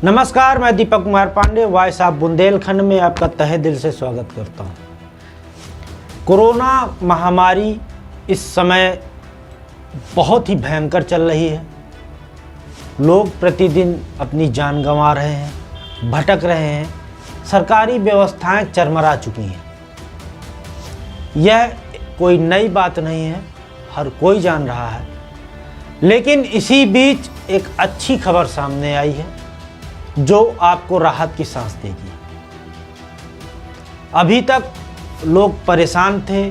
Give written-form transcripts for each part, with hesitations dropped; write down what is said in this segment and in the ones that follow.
नमस्कार, मैं Deepak Kumar Pandey voice of Bundelkhand में आपका तहे दिल से स्वागत करता हूं। कोरोना महामारी इस समय बहुत ही भयंकर चल रही है। लोग प्रतिदिन अपनी जान गंवा रहे हैं, भटक रहे हैं, सरकारी व्यवस्थाएं चरमरा चुकी हैं। यह कोई नई बात नहीं है, हर कोई जान रहा है। लेकिन इसी बीच एक अच्छी खबर सामने आई है जो आपको राहत की सांस देगी। अभी तक लोग परेशान थे,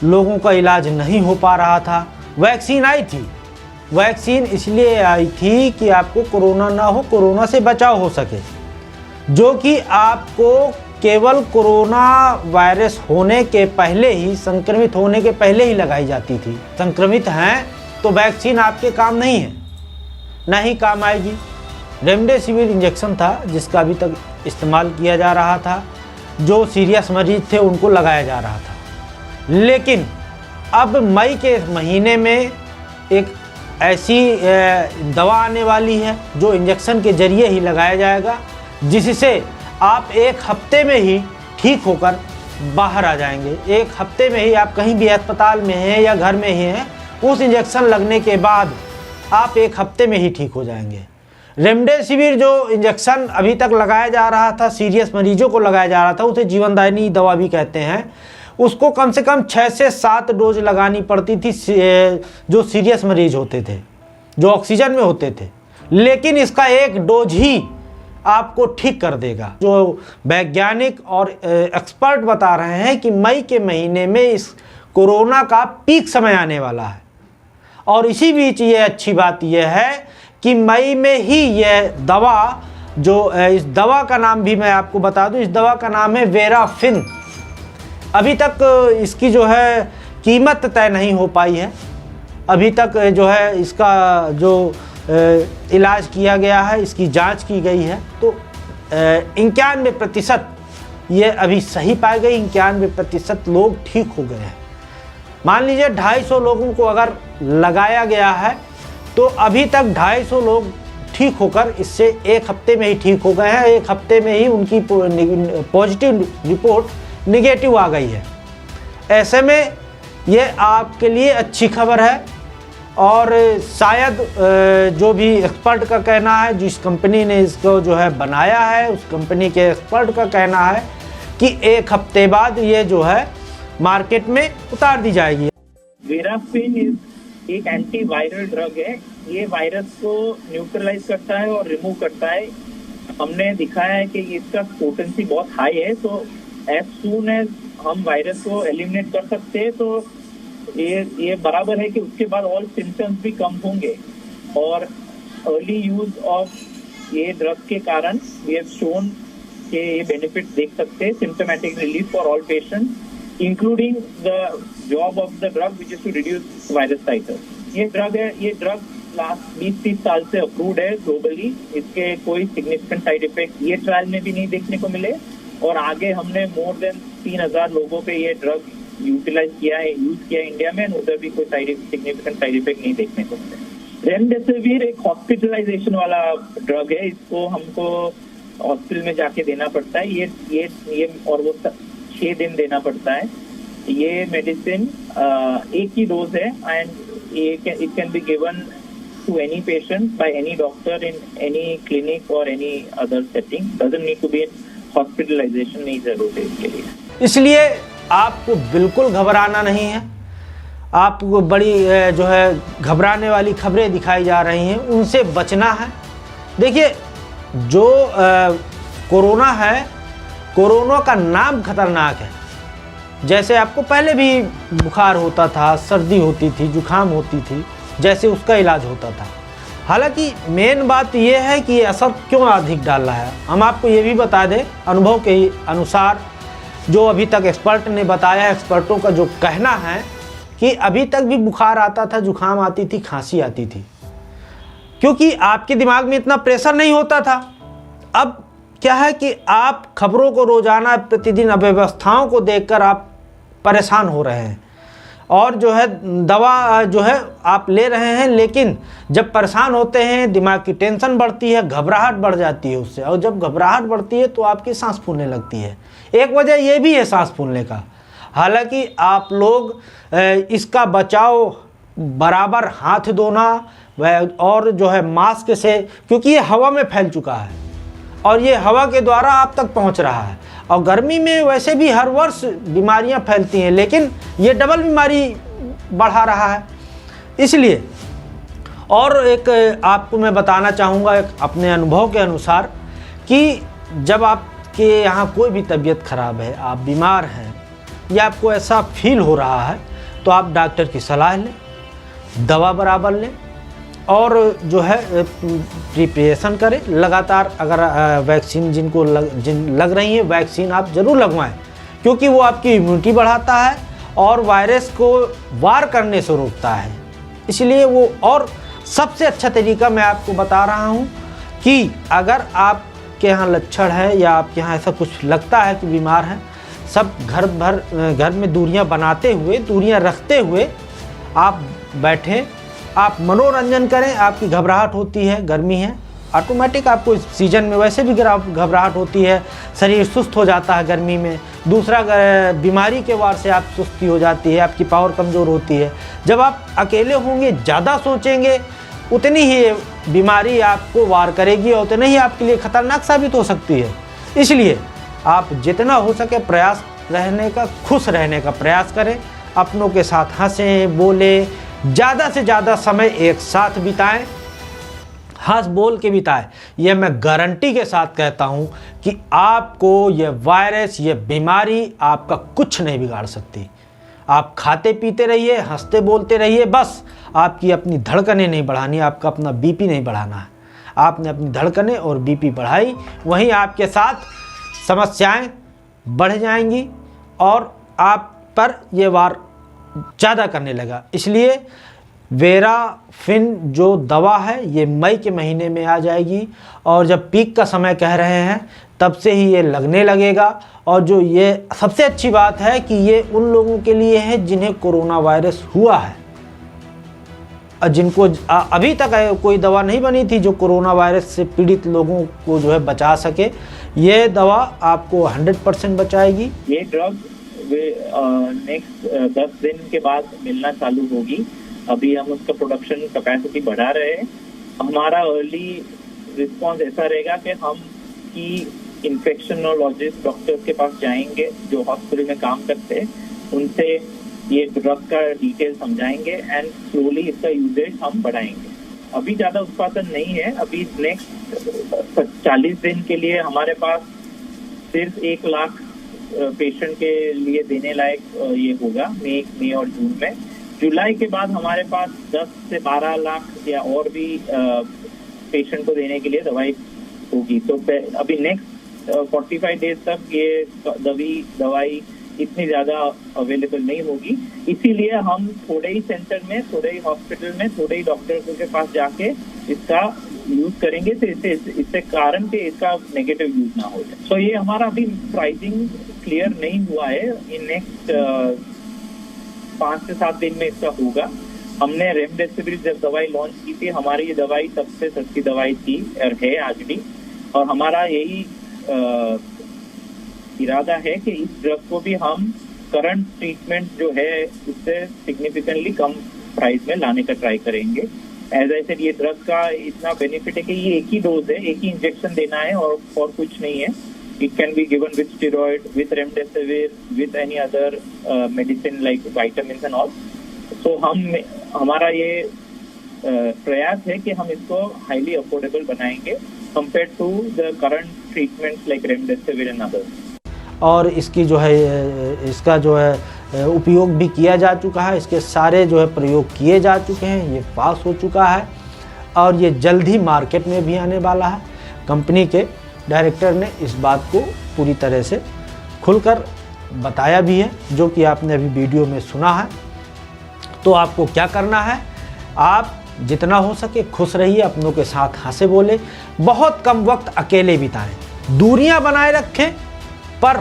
लोगों का इलाज नहीं हो पा रहा था। वैक्सीन आई थी, वैक्सीन इसलिए आई थी कि आपको कोरोना ना हो, कोरोना से बचाव हो सके, जो कि आपको केवल कोरोना वायरस होने के पहले ही, संक्रमित होने के पहले ही लगाई जाती थी। संक्रमित हैं तो वैक्सीन आपके काम नहीं है, ना ही काम आएगी। रेमडेसिविर इंजेक्शन था जिसका अभी तक इस्तेमाल किया जा रहा था, जो सीरियस मरीज थे उनको लगाया जा रहा था। लेकिन अब मई के महीने में एक ऐसी दवा आने वाली है जो इंजेक्शन के जरिए ही लगाया जाएगा, जिससे आप एक हफ्ते में ही ठीक होकर बाहर आ जाएंगे। एक हफ्ते में ही आप कहीं भी अस्पताल में हैं या घर में ही हैं, उस इंजेक्शन लगने के बाद आप एक हफ्ते में ही ठीक हो जाएंगे। रेमडेसिविर जो इंजेक्शन अभी तक लगाया जा रहा था, सीरियस मरीजों को लगाया जा रहा था, उसे जीवनदायिनी दवा भी कहते हैं। उसको कम से कम 6 से 7 डोज लगानी पड़ती थी जो सीरियस मरीज होते थे, जो ऑक्सीजन में होते थे। लेकिन इसका 1 डोज ही आपको ठीक कर देगा। जो वैज्ञानिक और एक्सपर्ट बता रहे हैं कि मई के महीने में इस कोरोना का पीक समय आने वाला है। और इसी बीच ये अच्छी बात यह है कि मई में ही यह दवा, जो इस दवा का नाम भी मैं आपको बता दूं, इस दवा का नाम है वेराफिन। अभी तक इसकी जो है कीमत तय नहीं हो पाई है। अभी तक जो है इसका जो इलाज किया गया है, इसकी जांच की गई है, तो 91% ये अभी सही पाई गई। 91% लोग ठीक हो गए हैं। मान लीजिए 250 लोगों को अगर लगाया गया है तो अभी तक 250 लोग ठीक होकर इससे 1 हफ्ते में ही ठीक हो गए हैं। 1 हफ्ते में ही उनकी पॉजिटिव रिपोर्ट निगेटिव आ गई है। ऐसे में ये आपके लिए अच्छी खबर है। और शायद जो भी एक्सपर्ट का कहना है, जिस कंपनी ने इसको जो है बनाया है, उस कंपनी के एक्सपर्ट का कहना है कि 1 हफ्ते बाद ये जो है मार्केट में उतार दी जाएगी। वेराफिन एक एंटीवायरल ड्रग है। ये वायरस को न्यूट्रलाइज करता है और रिमूव करता है। हमने दिखाया है कि इसका पोटेंसी बहुत हाई है, तो एज सून एज हम वायरस को एलिमिनेट कर सकते हैं तो ये बराबर है कि उसके बाद ऑल सिम्टम्स भी कम होंगे। और अर्ली यूज ऑफ ये ड्रग के कारण वी हैव शोन कि ये बेनिफिट देख सकते हैं। Symptomatic relief for all patients including the job of the drug which is to reduce virus titers। ये ड्रग लास्ट 20-30 साल से अप्रूव्ड है ग्लोबली। इसके कोई सिग्निफिकेंट साइड इफेक्ट ये ट्रायल में भी नहीं देखने को मिले। और आगे हमने मोर देन 3000 लोगों पे ये ड्रग यूज किया है इंडिया में, उधर भी कोई सिग्निफिकेंट साइड इफेक्ट नहीं देखने को मिले। रेमडेसिविर एक हॉस्पिटलाइजेशन वाला ड्रग है। इसको हमको हॉस्पिटल में जाके देना पड़ता है। ये और वो 6 दिन देना पड़ता है। ये मेडिसिन एक ही डोज है and it can be given to any patient by any doctor in any clinic और any other setting. Doesn't need to be hospitalization, नहीं जरूरत है इसके लिए। इसलिए आपको बिल्कुल घबराना नहीं है। आपको बड़ी जो है घबराने वाली खबरें दिखाई जा रही हैं, उनसे बचना है। देखिए, जो कोरोना है, कोरोना का नाम खतरनाक है। जैसे आपको पहले भी बुखार होता था, सर्दी होती थी, जुखाम होती थी, जैसे उसका इलाज होता था। हालांकि मेन बात यह है कि ये असर क्यों अधिक डाल रहा है। हम आपको ये भी बता दें, अनुभव के अनुसार जो अभी तक एक्सपर्ट ने बताया, एक्सपर्टों का जो कहना है कि अभी तक भी बुखार आता था, जुखाम आती थी, खांसी आती थी, क्योंकि आपके दिमाग में इतना प्रेशर नहीं होता था। अब क्या है कि आप खबरों को रोजाना प्रतिदिन अव्यवस्थाओं को देखकर आप परेशान हो रहे हैं और जो है दवा जो है आप ले रहे हैं, लेकिन जब परेशान होते हैं दिमाग की टेंशन बढ़ती है, घबराहट बढ़ जाती है उससे, और जब घबराहट बढ़ती है तो आपकी सांस फूलने लगती है। एक वजह ये भी है सांस फूलने का। हालांकि आप लोग इसका बचाव बराबर हाथ धोना और जो है मास्क से, क्योंकि ये हवा में फैल चुका है और ये हवा के द्वारा आप तक पहुंच रहा है। और गर्मी में वैसे भी हर वर्ष बीमारियां फैलती हैं, लेकिन ये डबल बीमारी बढ़ा रहा है। इसलिए और एक आपको मैं बताना चाहूँगा एक अपने अनुभव के अनुसार कि जब आपके यहाँ कोई भी तबीयत खराब है, आप बीमार हैं या आपको ऐसा फील हो रहा है, तो आप डॉक्टर की सलाह लें, दवा बराबर लें और जो है प्रिपरेशन करें लगातार। अगर वैक्सीन जिनको लग रही है वैक्सीन आप ज़रूर लगवाएं, क्योंकि वो आपकी इम्यूनिटी बढ़ाता है और वायरस को वार करने से रोकता है। इसलिए वो, और सबसे अच्छा तरीका मैं आपको बता रहा हूँ कि अगर आपके यहाँ लक्षण है या आपके यहाँ ऐसा कुछ लगता है कि बीमार हैं, सब घर में दूरियां बनाते हुए, दूरियां रखते हुए आप बैठें, आप मनोरंजन करें। आपकी घबराहट होती है, गर्मी है, ऑटोमेटिक आपको इस सीज़न में वैसे भी घबराहट होती है, शरीर सुस्त हो जाता है गर्मी में। दूसरा, बीमारी के वार से आप सुस्ती हो जाती है, आपकी पावर कमज़ोर होती है। जब आप अकेले होंगे, ज़्यादा सोचेंगे, उतनी ही बीमारी आपको वार करेगी और उतनी ही आपके लिए खतरनाक साबित हो सकती है। इसलिए आप जितना हो सके प्रयास रहने का, खुश रहने का प्रयास करें, अपनों के साथ हंसें, बोलें, ज़्यादा से ज़्यादा समय एक साथ बिताएं, हंस बोल के बिताएं। यह मैं गारंटी के साथ कहता हूं कि आपको यह वायरस, यह बीमारी आपका कुछ नहीं बिगाड़ सकती। आप खाते पीते रहिए, हंसते बोलते रहिए, बस आपकी अपनी धड़कनें नहीं बढ़ानी, आपका अपना बीपी नहीं बढ़ाना है। आपने अपनी धड़कनें और बीपी बढ़ाई, वहीं आपके साथ समस्याएं बढ़ जाएंगी और आप पर ये वार ज़्यादा करने लगा। इसलिए वेराफिन जो दवा है ये मई के महीने में आ जाएगी, और जब पीक का समय कह रहे हैं तब से ही ये लगने लगेगा। और जो ये सबसे अच्छी बात है कि ये उन लोगों के लिए है जिन्हें कोरोना वायरस हुआ है, और जिनको अभी तक कोई दवा नहीं बनी थी जो कोरोना वायरस से पीड़ित लोगों को जो है बचा सके। ये दवा आपको 100% बचाएगी। ये ड्रग नेक्स्ट 10 दिन के बाद मिलना चालू होगी। अभी हम उसका प्रोडक्शन कैपेसिटी बढ़ा रहे हैं। हमारा अर्ली रिस्पॉन्स ऐसा रहेगा कि हम की इन्फेक्शनोलॉजिस्ट डॉक्टर्स के पास जाएंगे जो हॉस्पिटल में काम करते हैं, उनसे ये ड्रग का डिटेल समझाएंगे एंड स्लोली इसका यूजेज हम बढ़ाएंगे। अभी ज़्यादा उत्पादन नहीं है। अभी नेक्स्ट 40 दिन के लिए हमारे पास सिर्फ 1 लाख पेशेंट के लिए देने लायक ये होगा मई और जून में। जुलाई के बाद हमारे पास 10 से 12 लाख या और भी पेशेंट को देने के लिए दवाई होगी। तो अभी नेक्स्ट 45 डेज तक ये दवाई इतनी ज्यादा अवेलेबल नहीं होगी। इसीलिए हम थोड़े ही सेंटर में, थोड़े ही हॉस्पिटल में, थोड़े ही डॉक्टर्स के पास जाके इसका यूज करेंगे, तो इससे कारण कि इसका नेगेटिव यूज ना हो जाए। तो ये हमारा अभी प्राइसिंग क्लियर नहीं हुआ है। इन नेक्स्ट 5 से 7 दिन में इसका होगा। हमने रेमडेसिविर जब दवाई लॉन्च की थी, हमारी ये दवाई सबसे सस्ती दवाई थी और है आज भी, और हमारा यही इरादा है कि इस ड्रग को भी हम करंट ट्रीटमेंट जो है उससे सिग्निफिकेंटली कम प्राइस में लाने का ट्राई करेंगे। एज आई सेड, ये ड्रग का इतना बेनिफिट है कि ये एक ही डोज है, एक ही इंजेक्शन देना है और कुछ नहीं है। It can be given with steroid, with remdesivir, with any other medicine like vitamins and all. So हमारा ये प्रयास है कि हम इसको हाईली अफोर्डेबल बनाएंगे compare to the current treatments like remdesivir and others. और इसकी जो है, इसका जो है उपयोग भी किया जा चुका है, इसके सारे जो है प्रयोग किए जा चुके हैं, ये पास हो चुका है और ये जल्द ही मार्केट में भी आने वाला है। कंपनी के डायरेक्टर ने इस बात को पूरी तरह से खुलकर बताया भी है, जो कि आपने अभी वीडियो में सुना है। तो आपको क्या करना है, आप जितना हो सके खुश रहिए, अपनों के साथ हंसे बोले, बहुत कम वक्त अकेले बिताएं, दूरियां बनाए रखें, पर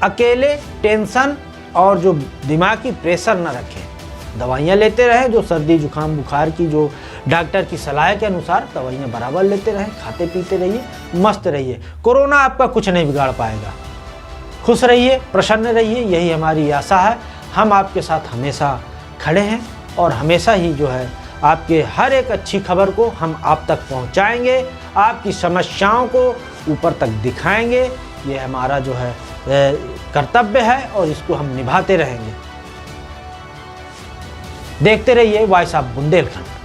अकेले टेंशन और जो दिमागी प्रेशर न रखें। दवाइयाँ लेते रहें, जो सर्दी जुकाम बुखार की जो डॉक्टर की सलाह के अनुसार दवाइयाँ बराबर लेते रहें, खाते पीते रहिए, मस्त रहिए। कोरोना आपका कुछ नहीं बिगाड़ पाएगा। खुश रहिए, प्रसन्न रहिए, यही हमारी आशा है। हम आपके साथ हमेशा खड़े हैं और हमेशा ही जो है आपके हर एक अच्छी खबर को हम आप तक पहुंचाएंगे, आपकी समस्याओं को ऊपर तक दिखाएंगे। ये हमारा जो है कर्तव्य है और इसको हम निभाते रहेंगे। देखते रहिए वॉइस ऑफ बुंदेलखंड।